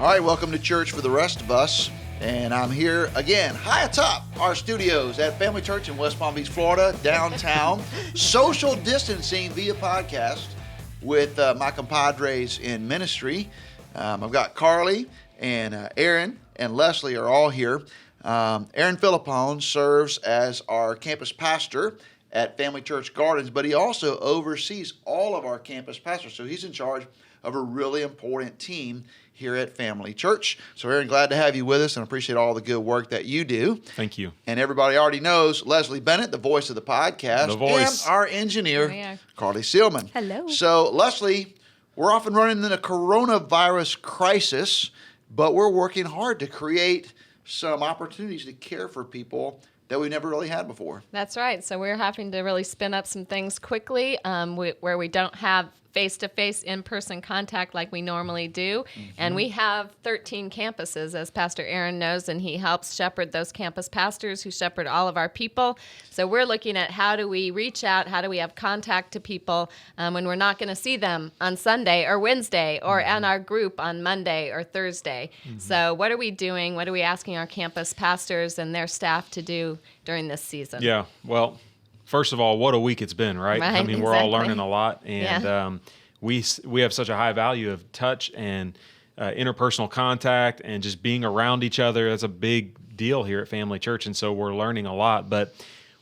All right, welcome to church for the rest of us. And I'm here again, high atop our studios at Family Church in West Palm Beach, Florida, downtown. Social distancing via podcast with my compadres in ministry. I've got Carly and Aaron and Leslie are all here. Aaron Philippone serves as our campus pastor at Family Church Gardens, but he also oversees all of our campus pastors. So he's in charge of a really important team here at Family Church. So Aaron, glad to have you with us and appreciate all the good work that you do. Thank you. And everybody already knows Leslie Bennett, the voice of the podcast, the voice. And our engineer, Carly Seelman. Hello. So Leslie, we're off and running in a coronavirus crisis, but we're working hard to create some opportunities to care for people that we never really had before. That's right. So we're having to really spin up some things quickly where we don't have face-to-face, in-person contact like we normally do. Mm-hmm. And we have 13 campuses, as Pastor Aaron knows, and he helps shepherd those campus pastors who shepherd all of our people. So we're looking at how do we reach out, how do we have contact to people when we're not going to see them on Sunday or Wednesday or in our group on Monday or Thursday. Mm-hmm. So what are we doing? What are we asking our campus pastors and their staff to do during this season? Yeah, well, first of all, what a week it's been, right? I mean, we're all learning a lot, and we have such a high value of touch and interpersonal contact and just being around each other. That's a big deal here at Family Church, and so we're learning a lot. But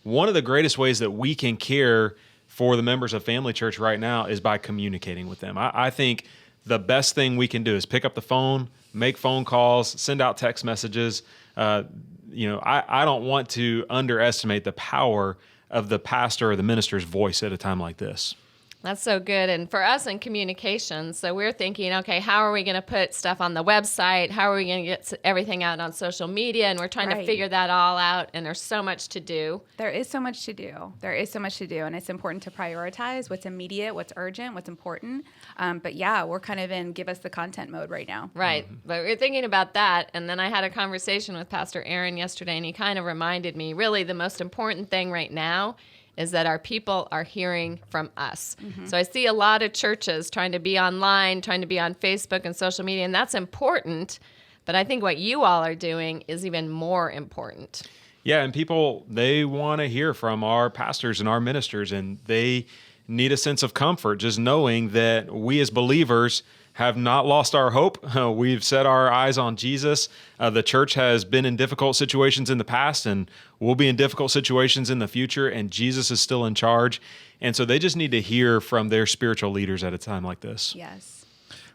one of the greatest ways that we can care for the members of Family Church right now is by communicating with them. I think the best thing we can do is pick up the phone, make phone calls, send out text messages. I don't want to underestimate the power of the pastor or the minister's voice at a time like this. That's so good. And for us in communications, so we're thinking, okay, how are we going to put stuff on the website? How are we going to get everything out on social media? And we're trying to figure that all out. And there's so much to do. There is so much to do. And it's important to prioritize what's immediate, what's urgent, what's important. But yeah, we're kind of in give us the content mode right now. Right. Mm-hmm. But we're thinking about that. And then I had a conversation with Pastor Aaron yesterday, and he kind of reminded me, really the most important thing right now is that our people are hearing from us. Mm-hmm. So I see a lot of churches trying to be online, trying to be on Facebook and social media, and that's important. But I think what you all are doing is even more important. Yeah, and people, they want to hear from our pastors and our ministers, and they need a sense of comfort just knowing that we as believers have not lost our hope. We've set our eyes on Jesus. The church has been in difficult situations in the past and will be in difficult situations in the future, and Jesus is still in charge. And so they just need to hear from their spiritual leaders at a time like this. Yes.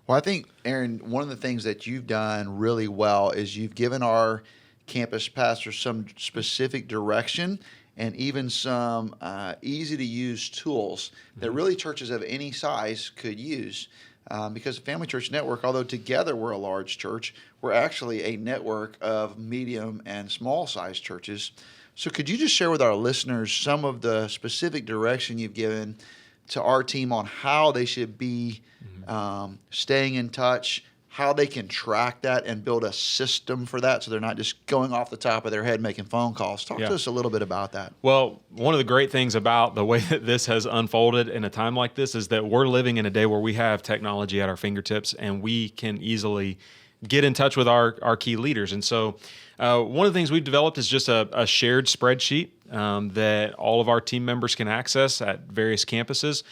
Well, I think, Aaron, one of the things that you've done really well is you've given our campus pastors some specific direction and even some easy-to-use tools that really churches of any size could use. Because the Family Church Network, although together we're a large church, we're actually a network of medium and small-sized churches. So could you just share with our listeners some of the specific direction you've given to our team on how they should be staying in touch, how they can track that and build a system for that so they're not just going off the top of their head making phone calls? Talk to us a little bit about that. Well, one of the great things about the way that this has unfolded in a time like this is that we're living in a day where we have technology at our fingertips and we can easily get in touch with our key leaders. And so one of the things we've developed is just a shared spreadsheet that all of our team members can access at various campuses.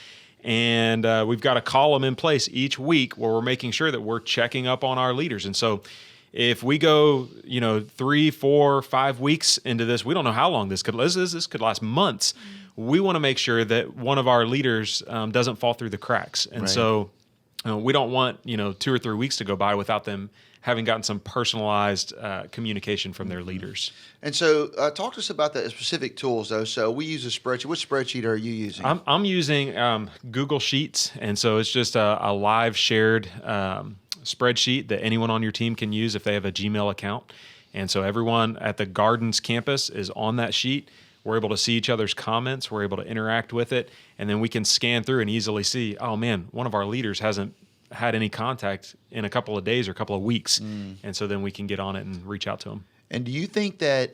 And we've got a column in place each week where we're making sure that we're checking up on our leaders. And so if we go, 3, 4, 5 weeks into this, we don't know how long this could last. This could last months. We want to make sure that one of our leaders doesn't fall through the cracks. And so we don't want, 2 or 3 weeks to go by without them having gotten some personalized communication from their leaders. And so talk to us about the specific tools, though. So we use a spreadsheet. Which spreadsheet are you using? I'm using Google Sheets, and so it's just a live shared spreadsheet that anyone on your team can use if they have a Gmail account. And so everyone at the Gardens campus is on that sheet. We're able to see each other's comments. We're able to interact with it. And then we can scan through and easily see, oh, man, one of our leaders hasn't had any contact in a couple of days or a couple of weeks. And so then we can get on it and reach out to them. And do you think that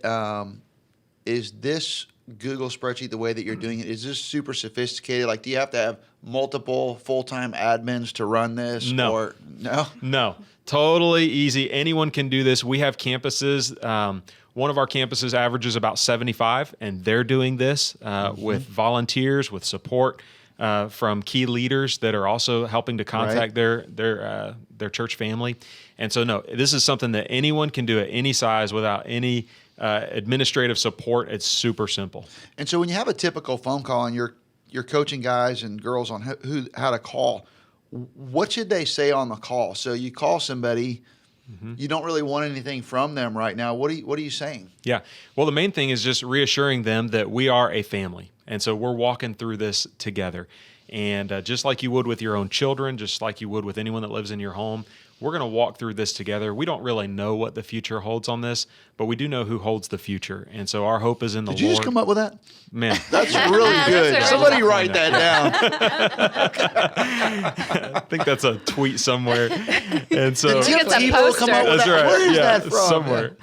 is this Google spreadsheet, the way that you're doing it, is this super sophisticated? Like, do you have to have multiple full-time admins to run this? No. Or, no? No, totally easy. Anyone can do this. We have campuses. One of our campuses averages about 75, and they're doing this with volunteers, with support from key leaders that are also helping to contact their church family. And so, no, this is something that anyone can do at any size without any administrative support. It's super simple. And so when you have a typical phone call and you're coaching guys and girls on how to call, what should they say on the call? So you call somebody, you don't really want anything from them right now. What are you saying? Yeah. Well, the main thing is just reassuring them that we are a family. And so we're walking through this together. And just like you would with your own children, just like you would with anyone that lives in your home, we're going to walk through this together. We don't really know what the future holds on this, but we do know who holds the future. And so our hope is in the Lord. Did you just come up with that? Man. That's really good. That's Somebody original. write that down. I think that's a tweet somewhere. And so think it's a Tim Tebow come poster. up with That's that. right. Where is Yeah, that from? somewhere.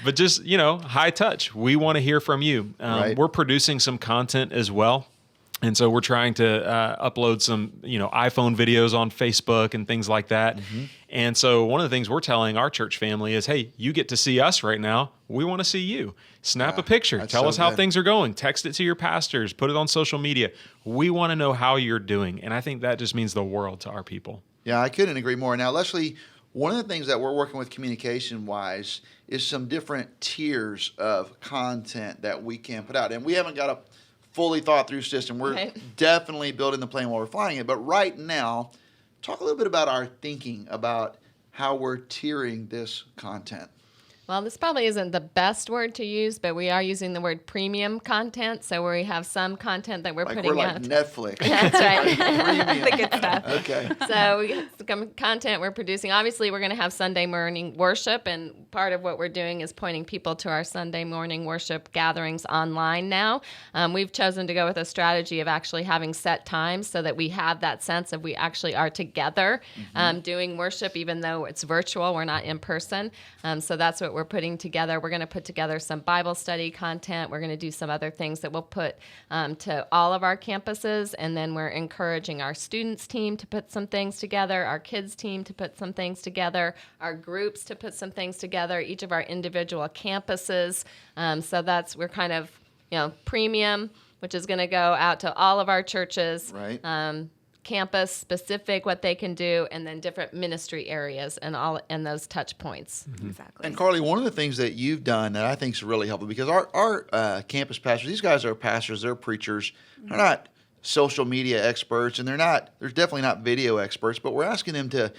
But just, high touch. We want to hear from you. Right. We're producing some content as well. And so we're trying to upload some, iPhone videos on Facebook and things like that. And so one of the things we're telling our church family is, hey, you get to see us right now. We want to see you. Snap a picture. that's Tell so us how good. things are going. Text it to your pastors. Put it on social media. We want to know how you're doing. And I think that just means the world to our people. Yeah, I couldn't agree more. Now, Leslie, one of the things that we're working with communication-wise is some different tiers of content that we can put out. And we haven't got a fully thought through system. We're Right. definitely building the plane while we're flying it. But right now, talk a little bit about our thinking about how we're tiering this content. Well, this probably isn't the best word to use, but we are using the word premium content. So we have some content that we're Like putting we're out. like Netflix. That's right. Premium. The good stuff. Okay. So we got some content we're producing. Obviously, we're going to have Sunday morning worship, and part of what we're doing is pointing people to our Sunday morning worship gatherings online now. We've chosen to go with a strategy of actually having set times so that we have that sense of we actually are together doing worship, even though it's virtual. We're not in person. So that's what we're putting together. We're going to put together some Bible study content. We're going to do some other things that we'll put to all of our campuses, and then we're encouraging our students team to put some things together, our kids team to put some things together, our groups to put some things together, each of our individual campuses. So we're kind of, premium, which is going to go out to all of our churches. Right. Campus specific, what they can do, and then different ministry areas and those touch points. Exactly. And Carly, one of the things that you've done that I think is really helpful, because our campus pastors, these guys are pastors, they're preachers, they're not social media experts, and they're definitely not video experts, but we're asking them to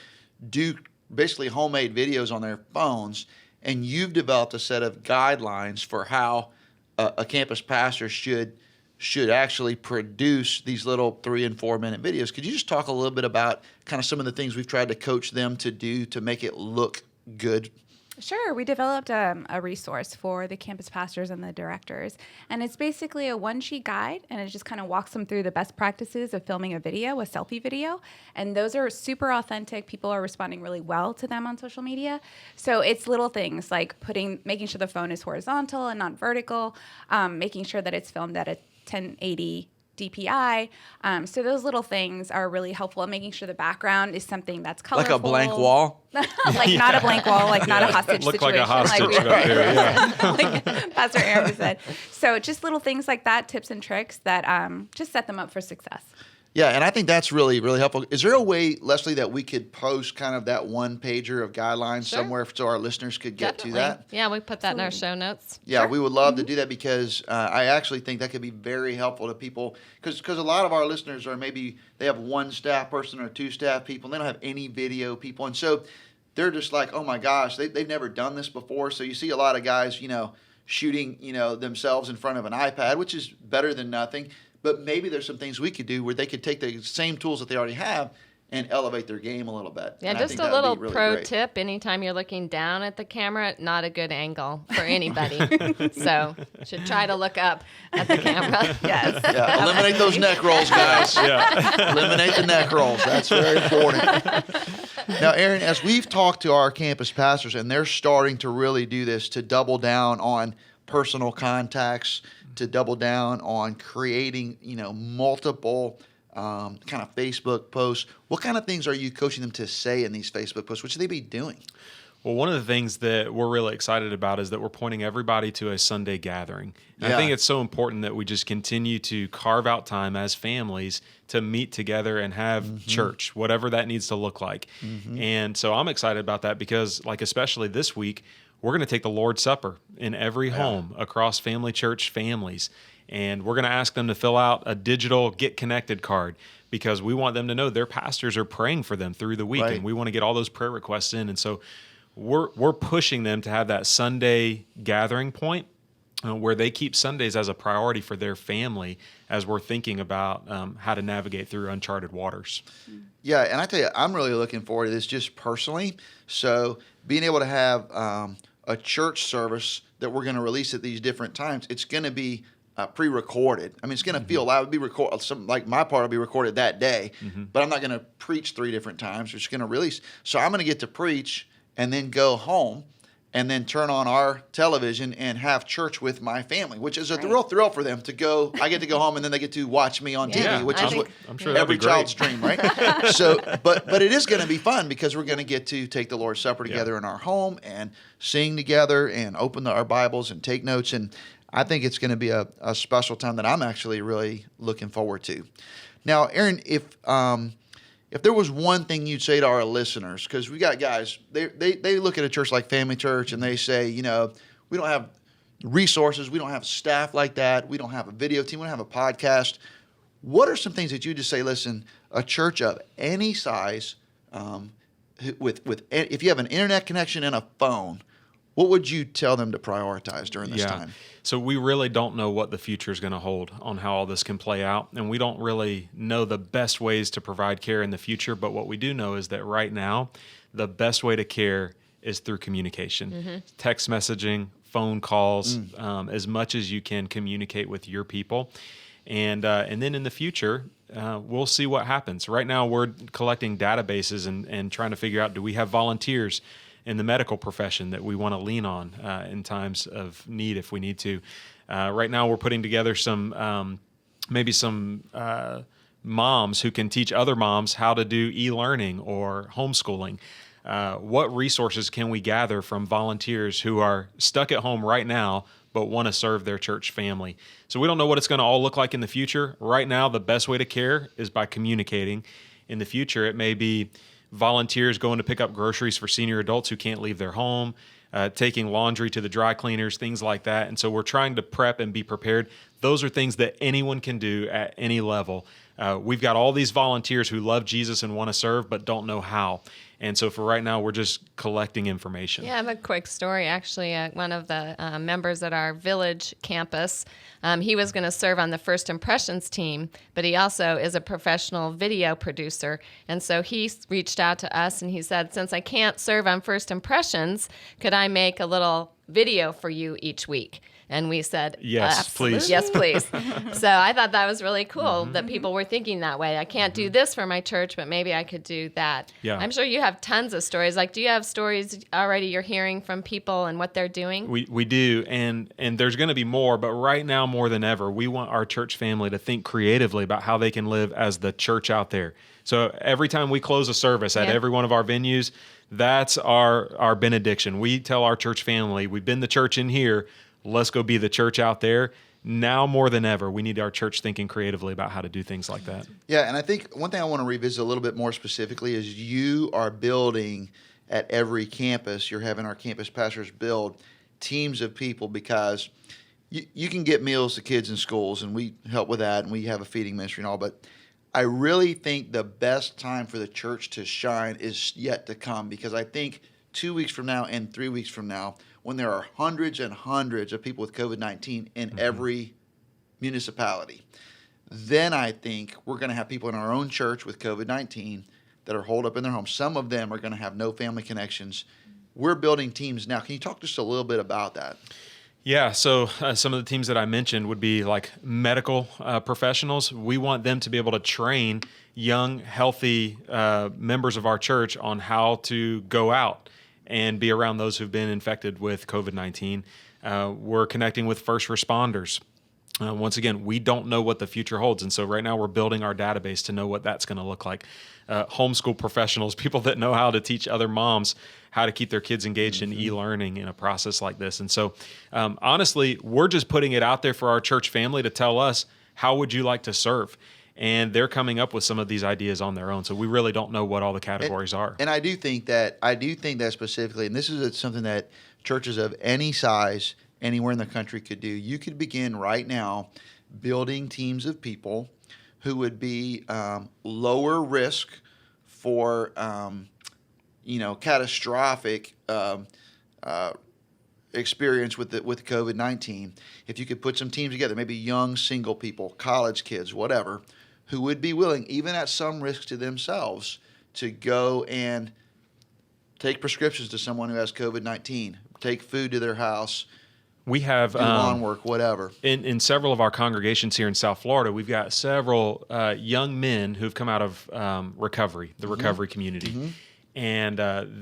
do basically homemade videos on their phones, and you've developed a set of guidelines for how a campus pastor should actually produce these little 3 and 4 minute videos. Could you just talk a little bit about kind of some of the things we've tried to coach them to do to make it look good? Sure. We developed a resource for the campus pastors and the directors. And it's basically a one-sheet guide, and it just kind of walks them through the best practices of filming a selfie video. And those are super authentic. People are responding really well to them on social media. So it's little things like making sure the phone is horizontal and not vertical, making sure that it's filmed at a 1080 DPI. So those little things are really helpful, and making sure the background is something that's colorful. Like a blank wall? Like not a blank wall, like not a hostage Look situation. like a hostage we- up here. Yeah. like Pastor Aaron said. So just little things like that, tips and tricks that just set them up for success. Yeah, and I think that's really, really helpful. Is there a way, Leslie, that we could post kind of that one pager of guidelines Sure. somewhere so our listeners could get Definitely. to that? Yeah, we put that in our show notes. Yeah, Sure. we would love to do that, because I actually think that could be very helpful to people, because a lot of our listeners are maybe they have 1 staff person or 2 staff people, and they don't have any video people, and so they're just like, oh my gosh, they've never done this before. So you see a lot of guys, shooting, themselves in front of an iPad, which is better than nothing. But maybe there's some things we could do where they could take the same tools that they already have and elevate their game a little bit. Yeah, And I just think a that would be little really pro great. tip. Anytime you're looking down at the camera, not a good angle for anybody. So should try to look up at the camera. Yes. Yeah, eliminate those neck rolls, guys. Yeah. Eliminate the neck rolls. That's very important. Now, Aaron, as we've talked to our campus pastors, and they're starting to really do this to double down on personal contacts, to double down on creating, multiple kind of Facebook posts. What kind of things are you coaching them to say in these Facebook posts? What should they be doing? Well, one of the things that we're really excited about is that we're pointing everybody to a Sunday gathering. And I think it's so important that we just continue to carve out time as families to meet together and have church, whatever that needs to look like. And so I'm excited about that because, like, especially this week, we're going to take the Lord's Supper in every home across Family Church families. And we're going to ask them to fill out a digital Get Connected card because we want them to know their pastors are praying for them through the week. Right. And we want to get all those prayer requests in. And so we're pushing them to have that Sunday gathering point where they keep Sundays as a priority for their family as we're thinking about how to navigate through uncharted waters. Yeah, and I tell you, I'm really looking forward to this just personally. So being able to have a church service that we're going to release at these different times, it's going to be pre-recorded. I mean, it's going to feel loud. It'll be recorded. Some, like my part will be recorded that day, but I'm not going to preach 3 different times. We're just going to release. So I'm going to get to preach and then go home and then turn on our television and have church with my family, which is a real thrill for them to go. I get to go home and then they get to watch me on TV, which is what I'm sure that'd every be great. child's dream, right? So, but it is going to be fun because we're going to get to take the Lord's Supper together in our home and sing together and open our Bibles and take notes. And I think it's going to be a special time that I'm actually really looking forward to. Now, Aaron, if there was one thing you'd say to our listeners, because we got guys, they look at a church like Family Church and they say, we don't have resources, we don't have staff like that, we don't have a video team, we don't have a podcast. What are some things that you just say, listen, a church of any size, if you have an internet connection and a phone, what would you tell them to prioritize during this time? So we really don't know what the future is going to hold on how all this can play out. And we don't really know the best ways to provide care in the future. But what we do know is that right now, the best way to care is through communication, text messaging, phone calls, as much as you can communicate with your people. And then in the future, we'll see what happens. Right now, we're collecting databases and trying to figure out, do we have volunteers in the medical profession that we want to lean on in times of need if we need to. Right now, we're putting together some moms who can teach other moms how to do e-learning or homeschooling. What resources can we gather from volunteers who are stuck at home right now but want to serve their church family? So we don't know what it's going to all look like in the future. Right now, the best way to care is by communicating. In the future, it may be volunteers going to pick up groceries for senior adults who can't leave their home, taking laundry to the dry cleaners, things like that. And so we're trying to prep and be prepared. Those are things that anyone can do at any level. We've got all these volunteers who love Jesus and want to serve but don't know how. And so for right now, we're just collecting information. Yeah, I have a quick story. Actually, one of the members at our village campus, he was going to serve on the First Impressions team, but he also is a professional video producer. And so he reached out to us and he said, since I can't serve on First Impressions, could I make a little video for you each week? And we said, yes, please. Yes, please. So I thought that was really cool that people were thinking that way. I can't do this for my church, but maybe I could do that. Yeah. I'm sure you have tons of stories. Like, do you have stories already you're hearing from people and what they're doing? We do, and there's going to be more, but right now more than ever, we want our church family to think creatively about how they can live as the church out there. So every time we close a service at every one of our venues, that's our benediction. We tell our church family, we've been the church in here, let's go be the church out there. Now more than ever, we need our church thinking creatively about how to do things like that. Yeah, and I think one thing I want to revisit a little bit more specifically is you are building at every campus. You're having our campus pastors build teams of people because you can get meals to kids in schools, and we help with that, and we have a feeding ministry and all, but I really think the best time for the church to shine is yet to come, because I think 2 weeks from now and 3 weeks from now, when there are hundreds and hundreds of people with COVID-19 in every municipality, then I think we're going to have people in our own church with COVID-19 that are holed up in their homes. Some of them are going to have no family connections. We're building teams now. Can you talk just a little bit about that? Yeah, so some of the teams that I mentioned would be like medical professionals. We want them to be able to train young, healthy members of our church on how to go out and be around those who've been infected with COVID-19. We're connecting with first responders Once again, we don't know what the future holds. And so right now we're building our database to know what that's going to look like. Homeschool professionals, people that know how to teach other moms how to keep their kids engaged in e-learning in a process like this. And so honestly, we're just putting it out there for our church family to tell us, how would you like to serve? And they're coming up with some of these ideas on their own. So we really don't know what all the categories are. And I do think that specifically, and this is something that churches of any size anywhere in the country could do. You could begin right now building teams of people who would be lower risk for catastrophic experience with COVID-19. If you could put some teams together, maybe young single people, college kids, whatever, who would be willing, even at some risk to themselves, to go and take prescriptions to someone who has COVID-19, take food to their house, we have do lawn work, whatever. In several of our congregations here in South Florida, we've got several young men who've come out of recovery, the recovery community. And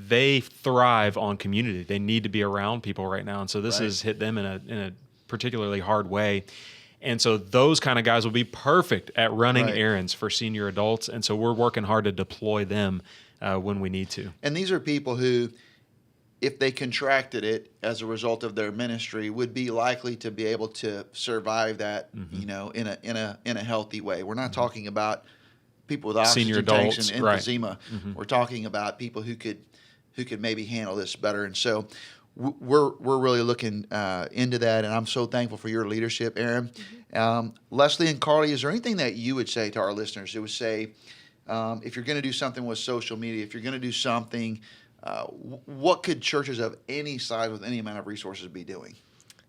they thrive on community. They need to be around people right now. And so this has hit them in a particularly hard way. And so those kind of guys will be perfect at running errands for senior adults. And so we're working hard to deploy them when we need to. And these are people who, if they contracted it as a result of their ministry, would be likely to be able to survive that, in a healthy way. We're not talking about people with oxygen Senior tanks adults, and emphysema. We're talking about people who could maybe handle this better. And so we're really looking into that. And I'm so thankful for your leadership, Erin. Leslie and Carly, is there anything that you would say to our listeners that would say, if you're going to do something with social media, if you're going to do something, what could churches of any size with any amount of resources be doing?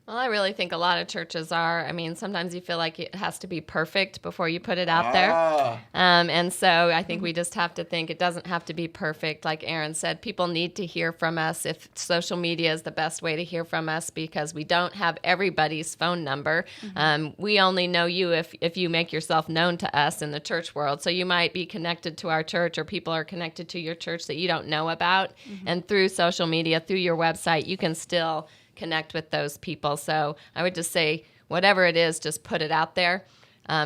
Well, I really think a lot of churches are. I mean, sometimes you feel like it has to be perfect before you put it out there. And so I think we just have to think it doesn't have to be perfect. Like Aaron said, people need to hear from us. If social media is the best way to hear from us, because we don't have everybody's phone number. We only know you if you make yourself known to us in the church world. So you might be connected to our church, or people are connected to your church that you don't know about. And through social media, through your website, you can still connect with those people. So I would just say, whatever it is, just put it out there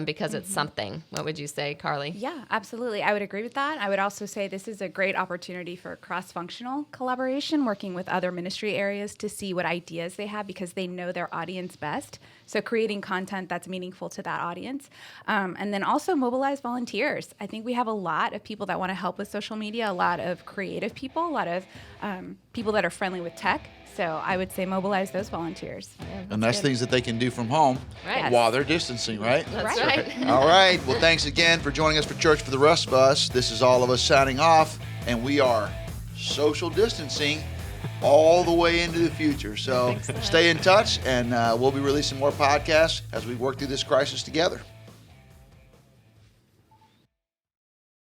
because it's something. What would you say, Carly? Yeah, absolutely. I would agree with that. I would also say this is a great opportunity for cross-functional collaboration, working with other ministry areas to see what ideas they have, because they know their audience best. So creating content that's meaningful to that audience. And then also mobilize volunteers. I think we have a lot of people that want to help with social media, a lot of creative people, a lot of people that are friendly with tech. So I would say mobilize those volunteers. Yeah, And that's things that they can do from home while they're distancing, right? That's right. All right. Well, thanks again for joining us for Church for the Rest of Us. This is all of us signing off, and we are social distancing all the way into the future. So stay in touch, and we'll be releasing more podcasts as we work through this crisis together.